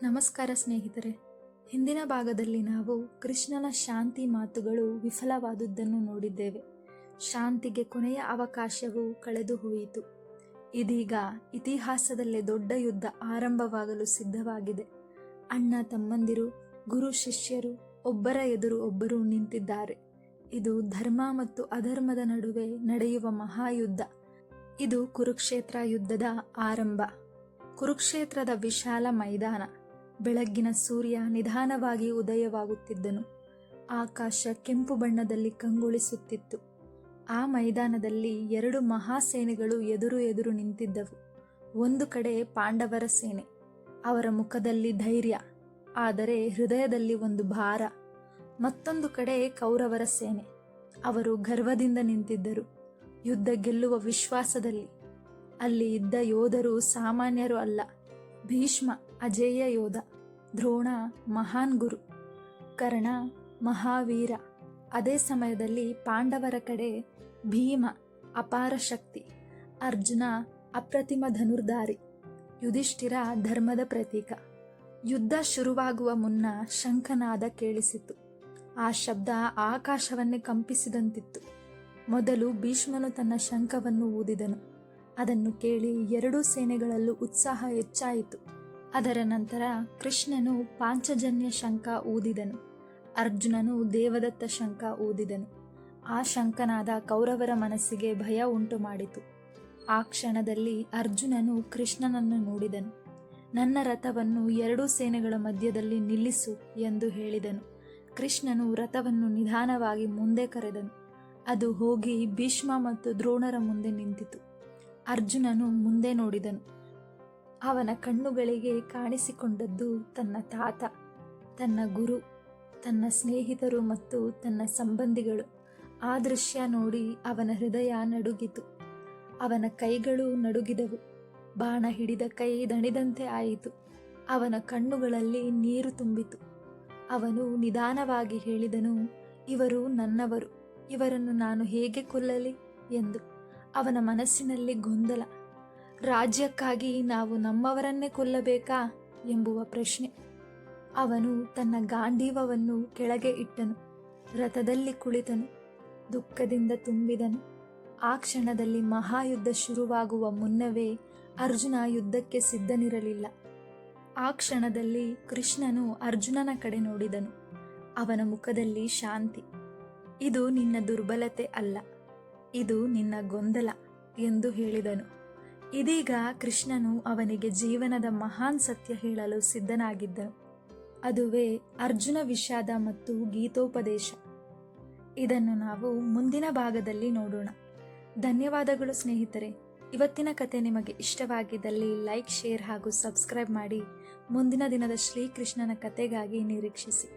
ನಮಸ್ಕಾರ ಸ್ನೇಹಿತರೆ. ಹಿಂದಿನ ಭಾಗದಲ್ಲಿ ನಾವು ಕೃಷ್ಣನ ಶಾಂತಿ ಮಾತುಗಳು ವಿಫಲವಾದುದನ್ನು ನೋಡಿದ್ದೇವೆ. ಶಾಂತಿಗೆ ಕೊನೆಯ ಅವಕಾಶವು ಕಳೆದು ಹೋಯಿತು. ಇದೀಗ ಇತಿಹಾಸದಲ್ಲೇ ದೊಡ್ಡ ಯುದ್ಧ ಆರಂಭವಾಗಲು ಸಿದ್ಧವಾಗಿದೆ. ಅಣ್ಣ ತಮ್ಮಂದಿರು, ಗುರು ಶಿಷ್ಯರು ಒಬ್ಬರ ಎದುರು ಒಬ್ಬರು ನಿಂತಿದ್ದಾರೆ. ಇದು ಧರ್ಮ ಮತ್ತು ಅಧರ್ಮದ ನಡುವೆ ನಡೆಯುವ ಮಹಾಯುದ್ಧ. ಇದು ಕುರುಕ್ಷೇತ್ರ ಯುದ್ಧದ ಆರಂಭ. ಕುರುಕ್ಷೇತ್ರದ ವಿಶಾಲ ಮೈದಾನ. ಬೆಳಗ್ಗಿನ ಸೂರ್ಯ ನಿಧಾನವಾಗಿ ಉದಯವಾಗುತ್ತಿದ್ದನು. ಆಕಾಶ ಕೆಂಪು ಬಣ್ಣದಲ್ಲಿ ಕಂಗೊಳಿಸುತ್ತಿತ್ತು. ಆ ಮೈದಾನದಲ್ಲಿ ಎರಡು ಮಹಾಸೇನೆಗಳು ಎದುರು ಎದುರು ನಿಂತಿದ್ದವು. ಒಂದು ಕಡೆ ಪಾಂಡವರ ಸೇನೆ. ಅವರ ಮುಖದಲ್ಲಿ ಧೈರ್ಯ, ಆದರೆ ಹೃದಯದಲ್ಲಿ ಒಂದು ಭಾರ. ಮತ್ತೊಂದು ಕಡೆ ಕೌರವರ ಸೇನೆ. ಅವರು ಗರ್ವದಿಂದ ನಿಂತಿದ್ದರು, ಯುದ್ಧ ಗೆಲ್ಲುವ ವಿಶ್ವಾಸದಲ್ಲಿ. ಅಲ್ಲಿ ಇದ್ದ ಯೋಧರು ಸಾಮಾನ್ಯರು ಅಲ್ಲ. ಭೀಷ್ಮ ಅಜೇಯ ಯೋಧ, ದ್ರೋಣ ಮಹಾನ್ ಗುರು, ಕರ್ಣ ಮಹಾವೀರ. ಅದೇ ಸಮಯದಲ್ಲಿ ಪಾಂಡವರ ಕಡೆ ಭೀಮ ಅಪಾರ ಶಕ್ತಿ, ಅರ್ಜುನ ಅಪ್ರತಿಮ ಧನುರ್ಧಾರಿ, ಯುಧಿಷ್ಠಿರ ಧರ್ಮದ ಪ್ರತೀಕ. ಯುದ್ಧ ಶುರುವಾಗುವ ಮುನ್ನ ಶಂಖನಾದ ಕೇಳಿಸಿತು. ಆ ಶಬ್ದ ಆಕಾಶವನ್ನೇ ಕಂಪಿಸಿದಂತಿತ್ತು. ಮೊದಲು ಭೀಷ್ಮನು ತನ್ನ ಶಂಖವನ್ನು ಊದಿದನು. ಅದನ್ನು ಕೇಳಿ ಎರಡೂ ಸೇನೆಗಳಲ್ಲೂ ಉತ್ಸಾಹ ಹೆಚ್ಚಾಯಿತು. ಅದರ ನಂತರ ಕೃಷ್ಣನು ಪಾಂಚಜನ್ಯ ಶಂಖ ಊದಿದನು. ಅರ್ಜುನನು ದೇವದತ್ತ ಶಂಖ ಊದಿದನು. ಆ ಶಂಖನಾದ ಕೌರವರ ಮನಸ್ಸಿಗೆ ಭಯ ಉಂಟು ಮಾಡಿತು. ಆ ಕ್ಷಣದಲ್ಲಿ ಅರ್ಜುನನು ಕೃಷ್ಣನನ್ನು ನೋಡಿದನು. ನನ್ನ ರಥವನ್ನು ಎರಡೂ ಸೇನೆಗಳ ಮಧ್ಯದಲ್ಲಿ ನಿಲ್ಲಿಸು ಎಂದು ಹೇಳಿದನು. ಕೃಷ್ಣನು ರಥವನ್ನು ನಿಧಾನವಾಗಿ ಮುಂದೆ ಕರೆದನು. ಅದು ಹೋಗಿ ಭೀಷ್ಮ ಮತ್ತು ದ್ರೋಣರ ಮುಂದೆ ನಿಂತಿತು. ಅರ್ಜುನನು ಮುಂದೆ ನೋಡಿದನು. ಅವನ ಕಣ್ಣುಗಳಿಗೆ ಕಾಣಿಸಿಕೊಂಡದ್ದು ತನ್ನ ತಾತ, ತನ್ನ ಗುರು, ತನ್ನ ಸ್ನೇಹಿತರು ಮತ್ತು ತನ್ನ ಸಂಬಂಧಿಗಳು. ಆ ದೃಶ್ಯ ನೋಡಿ ಅವನ ಹೃದಯ ನಡುಗಿತು. ಅವನ ಕೈಗಳು ನಡುಗಿದವು. ಬಾಣ ಹಿಡಿದ ಕೈ ದಣಿದಂತೆ ಆಯಿತು. ಅವನ ಕಣ್ಣುಗಳಲ್ಲಿ ನೀರು ತುಂಬಿತು. ಅವನು ನಿಧಾನವಾಗಿ ಹೇಳಿದನು, ಇವರು ನನ್ನವರು, ಇವರನ್ನು ನಾನು ಹೇಗೆ ಕೊಲ್ಲಲಿ ಎಂದು. ಅವನ ಮನಸ್ಸಿನಲ್ಲಿ ಗೊಂದಲ. ರಾಜ್ಯಕ್ಕಾಗಿ ನಾವು ನಮ್ಮವರನ್ನೇ ಕೊಲ್ಲಬೇಕಾ ಎಂಬುವ ಪ್ರಶ್ನೆ. ಅವನು ತನ್ನ ಗಾಂಡೀವವನ್ನು ಕೆಳಗೆ ಇಟ್ಟನು. ರಥದಲ್ಲಿ ಕುಳಿತನು. ದುಃಖದಿಂದ ತುಂಬಿದನು. ಆ ಕ್ಷಣದಲ್ಲಿ ಮಹಾಯುದ್ಧ ಶುರುವಾಗುವ ಮುನ್ನವೇ ಅರ್ಜುನ ಯುದ್ಧಕ್ಕೆ ಸಿದ್ಧನಿರಲಿಲ್ಲ. ಆ ಕ್ಷಣದಲ್ಲಿ ಕೃಷ್ಣನು ಅರ್ಜುನನ ಕಡೆ ನೋಡಿದನು. ಅವನ ಮುಖದಲ್ಲಿ ಶಾಂತಿ. ಇದು ನಿನ್ನ ದುರ್ಬಲತೆ ಅಲ್ಲ, ಇದು ನಿನ್ನ ಗೊಂದಲ ಎಂದು ಹೇಳಿದನು. ಇದೀಗ ಕೃಷ್ಣನು ಅವನಿಗೆ ಜೀವನದ ಮಹಾನ್ ಸತ್ಯ ಹೇಳಲು ಸಿದ್ಧನಾಗಿದ್ದನು. ಅದುವೇ ಅರ್ಜುನ ವಿಷಾದ ಮತ್ತು ಗೀತೋಪದೇಶ. ಇದನ್ನು ನಾವು ಮುಂದಿನ ಭಾಗದಲ್ಲಿ ನೋಡೋಣ. ಧನ್ಯವಾದಗಳು ಸ್ನೇಹಿತರೆ. ಇವತ್ತಿನ ಕತೆ ನಿಮಗೆ ಇಷ್ಟವಾಗಿದ್ದಲ್ಲಿ ಲೈಕ್, ಶೇರ್ ಹಾಗೂ ಸಬ್ಸ್ಕ್ರೈಬ್ ಮಾಡಿ. ಮುಂದಿನ ದಿನದ ಶ್ರೀಕೃಷ್ಣನ ಕತೆಗಾಗಿ ನಿರೀಕ್ಷಿಸಿ.